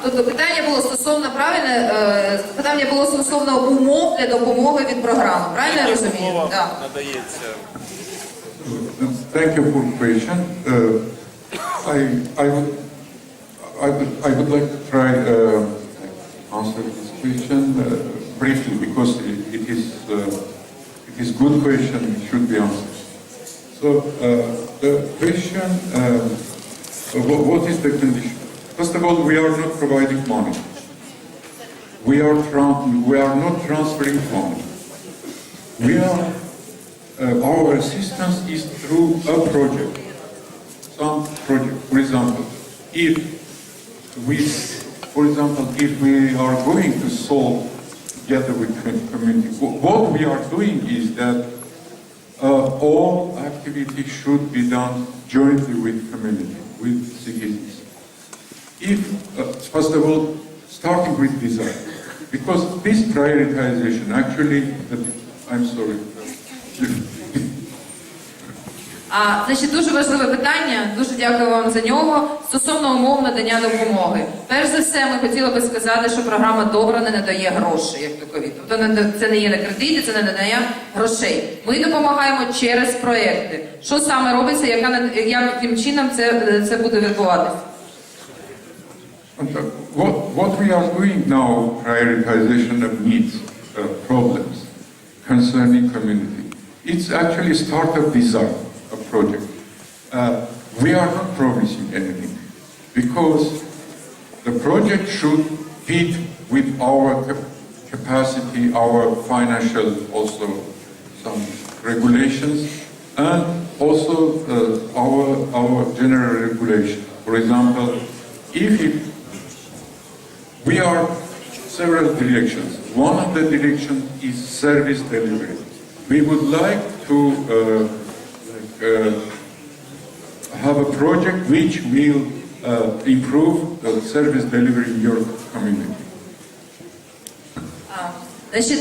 Тобто питання було стосовно питання було стосовно умов для допомоги від програми. Правильно я розумію? Так. Надається. Thank you for the question. I would like to try answer this question briefly because it is good question. It should be answered. So the question, what is the condition? First of all, we are not providing money. We are not transferring money. Our assistance is through a project. Some project, for example, if we are going to solve together with community, what we are doing is that all activities should be done jointly with community, with citizens. First of all, starting with design, because this prioritization actually, I'm sorry. Значить, дуже важливе питання, дуже дякую вам за нього, стосовно умов надання допомоги. Перш за все, ми хотіли би сказати, що програма «Добре» не надає грошей, як такові. Тобто це не є на кредити, це не надання грошей. Ми допомагаємо через проєкти. Що саме робиться, яким чином це буде відбуватися? What we are doing now, prioritization of needs, problems concerning community, it's actually start of design of project. We are not promising anything because the project should fit with our capacity, our financial also some regulations, and also our general regulation. For example, we are several directions. One of the directions is service delivery. We would like to have a project which will improve the service delivery in your community. Значить,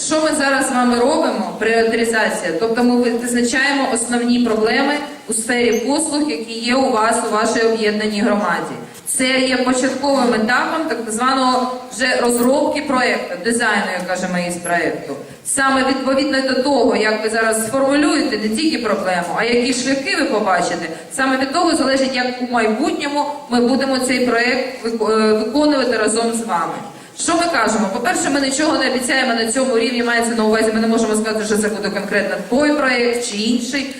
що ми зараз з вами робимо? Пріоритизація. Тобто ми визначаємо основні проблеми у сфері послуг, які є у вас, у вашій об'єднаній громаді. Це є початковим етапом так званого вже розробки проєкту, дизайну, як кажемо, із проєкту. Саме відповідно до того, як ви зараз сформулюєте не тільки проблему, а які шляхи ви побачите, саме від того залежить, як у майбутньому ми будемо цей проєкт виконувати разом з вами. Що ми кажемо? По-перше, ми нічого не обіцяємо на цьому рівні, мається на увазі, ми не можемо сказати, що це буде конкретно той проєкт чи інший,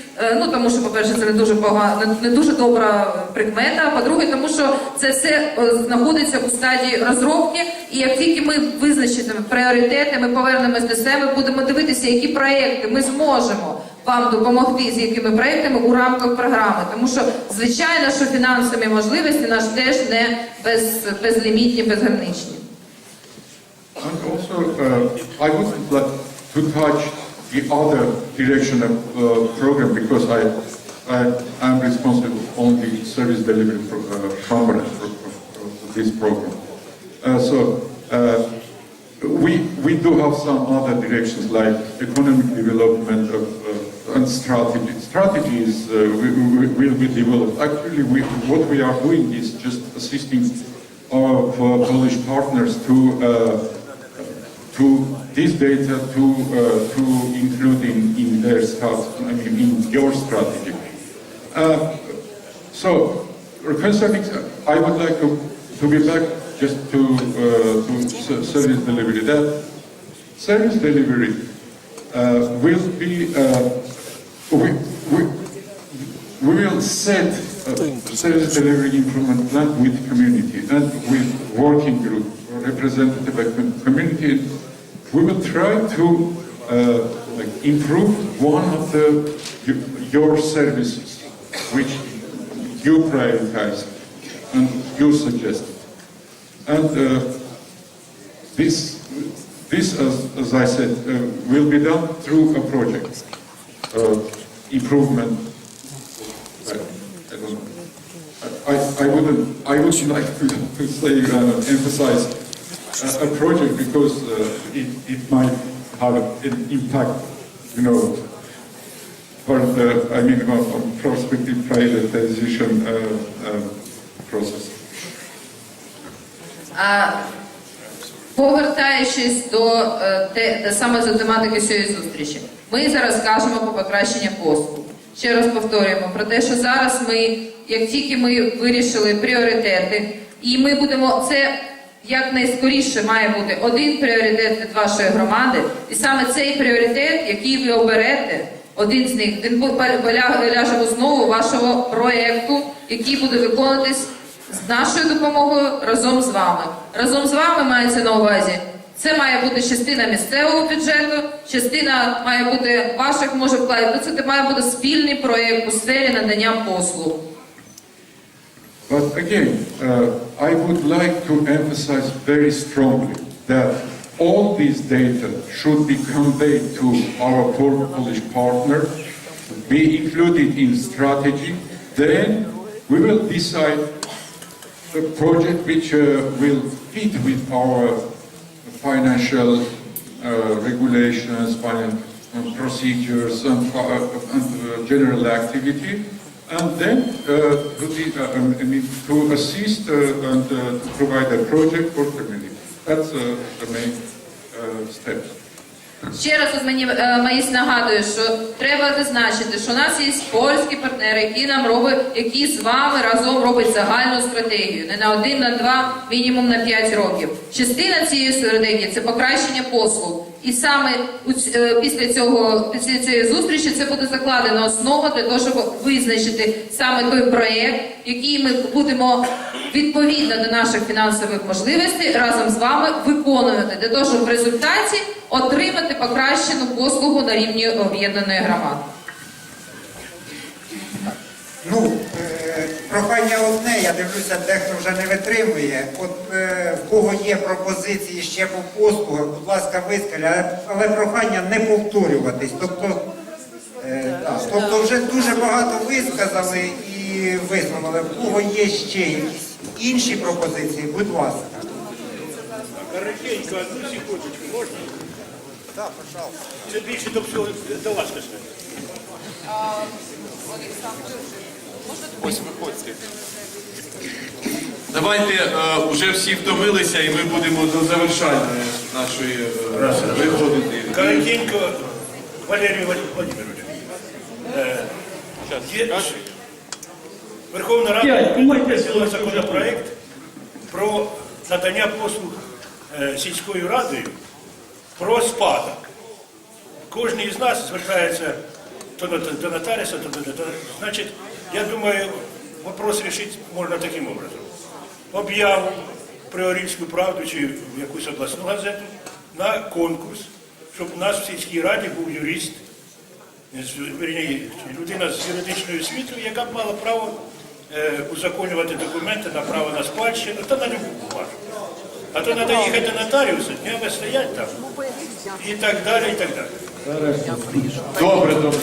тому що, по-перше, це не дуже добра прикмета, а по-друге, тому що це все знаходиться у стадії розробки, і як тільки ми визначимо пріоритети, ми повернемось до себе, будемо дивитися, які проєкти ми зможемо вам допомогти, з якими проєктами у рамках програми. Тому що, звичайно, що фінансові можливості наші теж не безлімітні, безграничні. And also, I wouldn't like to touch the other direction of program because I'm responsible only service delivery component for this program. We do have some other directions like economic development and strategy. Strategies will be developed. Actually, what we are doing is just assisting our Polish partners to this data to include in their in your strategy. So, concerning, I would like to be back just to service delivery. That service delivery will be we will set service delivery improvement plan with community and with working group representative by community. We will try to improve one of your services which you prioritize and you suggested. And this as I said, will be done through a project improvement. I would like to say emphasize a project because it might have an impact, for the on prospective privatization process. Повертаючись саме до тематики цієї зустрічі, ми зараз кажемо про покращення послуг. Ще раз повторюємо про те, що зараз як тільки ми вирішили пріоритети, і ми будемо, це якнайскоріше має бути один пріоритет від вашої громади, і саме цей пріоритет, який ви оберете, один з них, він ляже в основу вашого проєкту, який буде виконуватись з нашою допомогою разом з вами. Разом з вами мається на увазі, це має бути частина місцевого бюджету, частина має бути ваших, може, вкладів. Це має бути спільний проєкт у сфері надання послуг. But again, I would like to emphasize very strongly that all these data should be conveyed to our Polish partner, be included in strategy. Then we will decide the project which will fit with our financial regulations, procedures, and general activity. And then to assist and to provide a project for community. That's the main steps. Ще раз мені нагадую, що треба зазначити, що у нас є польські партнери, які з вами разом роблять загальну стратегію. Не на 1, на 2, мінімум на 5 років. Частина цієї стратегії – це покращення послуг. І саме після цієї зустрічі це буде закладена основа для того, щоб визначити саме той проєкт, який ми будемо відповідно до наших фінансових можливостей разом з вами виконувати, для того, щоб в результаті отримати покращену послугу на рівні об'єднаної громади. Прохання одне, я дивлюся, дехто вже не витримує. От в кого є пропозиції ще по послугах, будь ласка, вискажіть, але прохання не повторюватись. Тобто вже дуже багато висказали і висловили. В кого є ще якісь інші пропозиції, будь ласка. Коротенько, одну секундочку, можна? Так, пожалуйста. Це більше до всього до вас касається. Ось виходьте. Давайте вже всі втомилися і ми будемо до завершання нашої виходити. Коротенько, Валерій Владимирович. Верховна Рада прийняла законопроект про надання послуг сільською радою про спадок. Кожен із нас звертається то до нотаріуса, то до... Значить, я думаю, вопрос рішити можна таким образом. Об'яву при Орільську правду чи в якусь обласну газету на конкурс, щоб у нас в сільській раді був юрист, людина з юридичною освітою, яка б мала право узаконювати документи на право на спадщину та на любу бумажу. А то треба їхати до нотаріуса, днями стоять там і так далі, і так далі. Добре, добре.